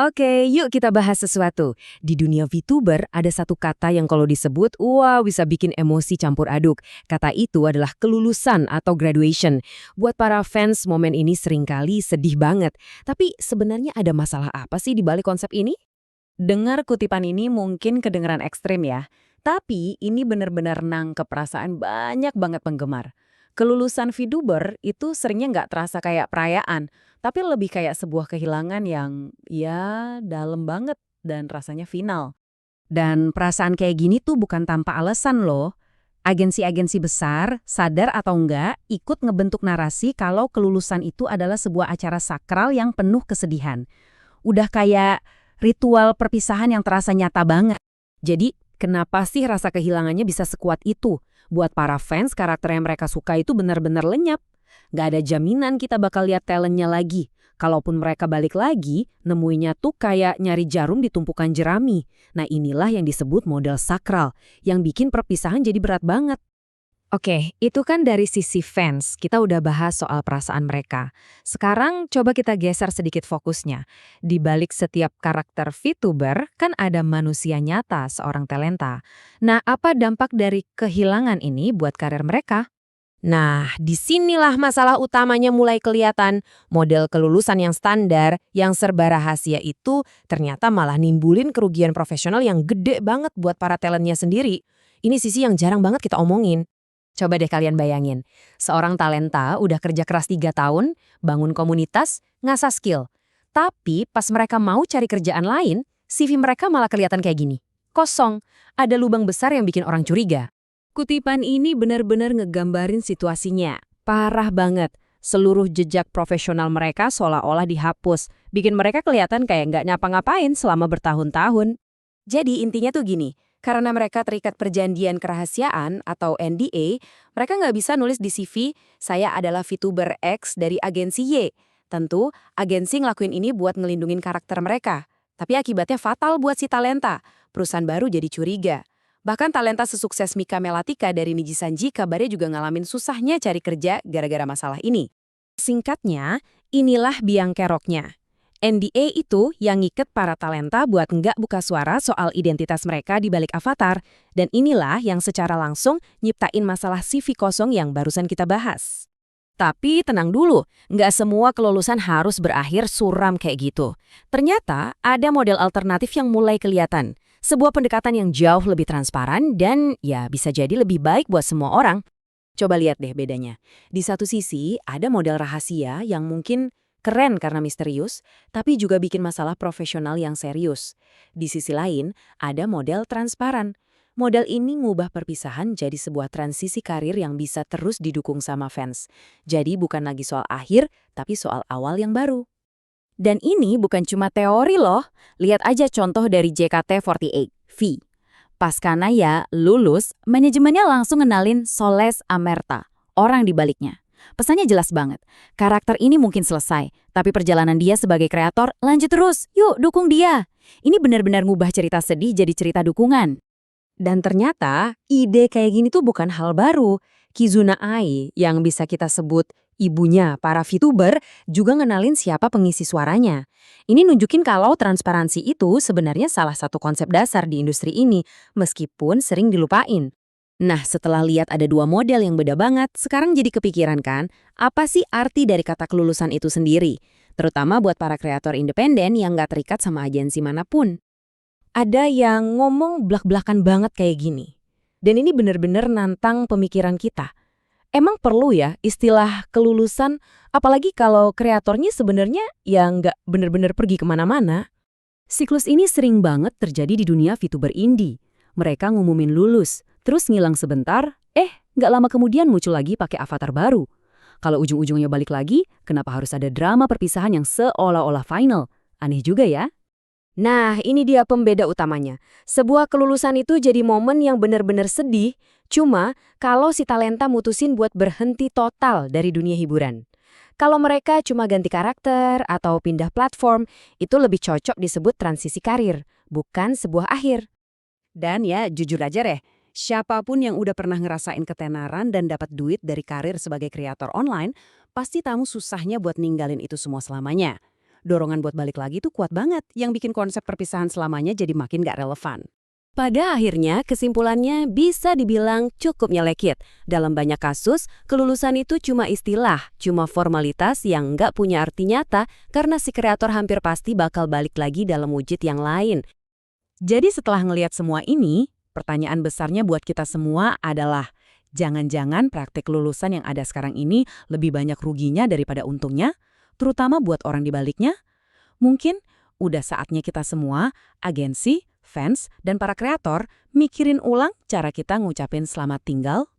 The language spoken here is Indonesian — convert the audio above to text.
Oke, yuk kita bahas sesuatu. Di dunia VTuber ada satu kata yang kalau disebut, wah bisa bikin emosi campur aduk. Kata itu adalah kelulusan atau graduation. Buat para fans, momen ini seringkali sedih banget. Tapi sebenarnya ada masalah apa sih di balik konsep ini? Dengar kutipan ini mungkin kedengeran ekstrim ya, tapi ini benar-benar nangkep perasaan banyak banget penggemar. Kelulusan VTuber itu seringnya nggak terasa kayak perayaan, tapi lebih kayak sebuah kehilangan yang ya dalam banget dan rasanya final. Dan perasaan kayak gini tuh bukan tanpa alasan loh. Agensi-agensi besar, sadar atau enggak, ikut ngebentuk narasi kalau kelulusan itu adalah sebuah acara sakral yang penuh kesedihan. Udah kayak ritual perpisahan yang terasa nyata banget. Jadi, kenapa sih rasa kehilangannya bisa sekuat itu? Buat para fans, karakter yang mereka suka itu benar-benar lenyap. Nggak ada jaminan kita bakal lihat talentnya lagi. Kalaupun mereka balik lagi, nemuinya tuh kayak nyari jarum di tumpukan jerami. Nah inilah yang disebut model sakral, yang bikin perpisahan jadi berat banget. Oke, itu kan dari sisi fans, kita udah bahas soal perasaan mereka. Sekarang coba kita geser sedikit fokusnya. Di balik setiap karakter VTuber, kan ada manusia nyata seorang talenta. Nah, apa dampak dari kehilangan ini buat karir mereka? Nah, disinilah masalah utamanya mulai kelihatan. Model kelulusan yang standar, yang serba rahasia itu ternyata malah nimbulin kerugian profesional yang gede banget buat para talentnya sendiri. Ini sisi yang jarang banget kita omongin. Coba deh kalian bayangin, seorang talenta udah kerja keras 3 tahun, bangun komunitas, ngasah skill. Tapi pas mereka mau cari kerjaan lain, CV mereka malah kelihatan kayak gini. Kosong, ada lubang besar yang bikin orang curiga. Kutipan ini benar-benar ngegambarin situasinya. Parah banget. Seluruh jejak profesional mereka seolah-olah dihapus. Bikin mereka kelihatan kayak nggak nyapa-ngapain selama bertahun-tahun. Jadi intinya tuh gini, karena mereka terikat perjanjian kerahasiaan atau NDA, mereka nggak bisa nulis di CV, saya adalah VTuber X dari agensi Y. Tentu, agensi ngelakuin ini buat ngelindungin karakter mereka. Tapi akibatnya fatal buat si talenta. Perusahaan baru jadi curiga. Bahkan talenta sesukses Mika Melatika dari Nijisanji kabarnya juga ngalamin susahnya cari kerja gara-gara masalah ini. Singkatnya, inilah biang keroknya. NDA itu yang ngiket para talenta buat nggak buka suara soal identitas mereka di balik avatar, dan inilah yang secara langsung nyiptain masalah CV kosong yang barusan kita bahas. Tapi tenang dulu, nggak semua kelulusan harus berakhir suram kayak gitu. Ternyata ada model alternatif yang mulai kelihatan. Sebuah pendekatan yang jauh lebih transparan dan ya bisa jadi lebih baik buat semua orang. Coba lihat deh bedanya. Di satu sisi ada model rahasia yang mungkin keren karena misterius, tapi juga bikin masalah profesional yang serius. Di sisi lain ada model transparan. Model ini ngubah perpisahan jadi sebuah transisi karir yang bisa terus didukung sama fans. Jadi bukan lagi soal akhir, tapi soal awal yang baru. Dan ini bukan cuma teori loh, lihat aja contoh dari JKT48, V. Pas Kanaya lulus, manajemennya langsung ngenalin Soles Amerta, orang di baliknya. Pesannya jelas banget, karakter ini mungkin selesai, tapi perjalanan dia sebagai kreator lanjut terus, yuk dukung dia. Ini benar-benar ngubah cerita sedih jadi cerita dukungan. Dan ternyata ide kayak gini tuh bukan hal baru. Kizuna Ai yang bisa kita sebut ibunya para VTuber juga ngenalin siapa pengisi suaranya. Ini nunjukin kalau transparansi itu sebenarnya salah satu konsep dasar di industri ini, meskipun sering dilupain. Nah, setelah lihat ada dua model yang beda banget, sekarang jadi kepikiran kan, apa sih arti dari kata kelulusan itu sendiri? Terutama buat para kreator independen yang nggak terikat sama agensi manapun. Ada yang ngomong blak-blakan banget kayak gini. Dan ini bener-bener nantang pemikiran kita. Emang perlu ya istilah kelulusan, apalagi kalau kreatornya sebenarnya ya nggak bener-bener pergi kemana-mana. Siklus ini sering banget terjadi di dunia VTuber indie. Mereka ngumumin lulus, terus ngilang sebentar, nggak lama kemudian muncul lagi pakai avatar baru. Kalau ujung-ujungnya balik lagi, kenapa harus ada drama perpisahan yang seolah-olah final? Aneh juga ya. Nah, ini dia pembeda utamanya. Sebuah kelulusan itu jadi momen yang benar-benar sedih, cuma kalau si talenta mutusin buat berhenti total dari dunia hiburan. Kalau mereka cuma ganti karakter atau pindah platform, itu lebih cocok disebut transisi karir, bukan sebuah akhir. Dan ya, jujur aja deh, siapapun yang udah pernah ngerasain ketenaran dan dapat duit dari karir sebagai kreator online, pasti tahu susahnya buat ninggalin itu semua selamanya. dorongan buat balik lagi tuh kuat banget, yang bikin konsep perpisahan selamanya jadi makin gak relevan. Pada akhirnya, kesimpulannya bisa dibilang cukup nyelekit. Dalam banyak kasus, kelulusan itu cuma istilah, cuma formalitas yang nggak punya arti nyata karena si kreator hampir pasti bakal balik lagi dalam wujud yang lain. Jadi setelah ngelihat semua ini, pertanyaan besarnya buat kita semua adalah, jangan-jangan praktik lulusan yang ada sekarang ini lebih banyak ruginya daripada untungnya, terutama buat orang di baliknya? Mungkin udah saatnya kita semua, agensi, fans, dan para kreator, mikirin ulang cara kita ngucapin selamat tinggal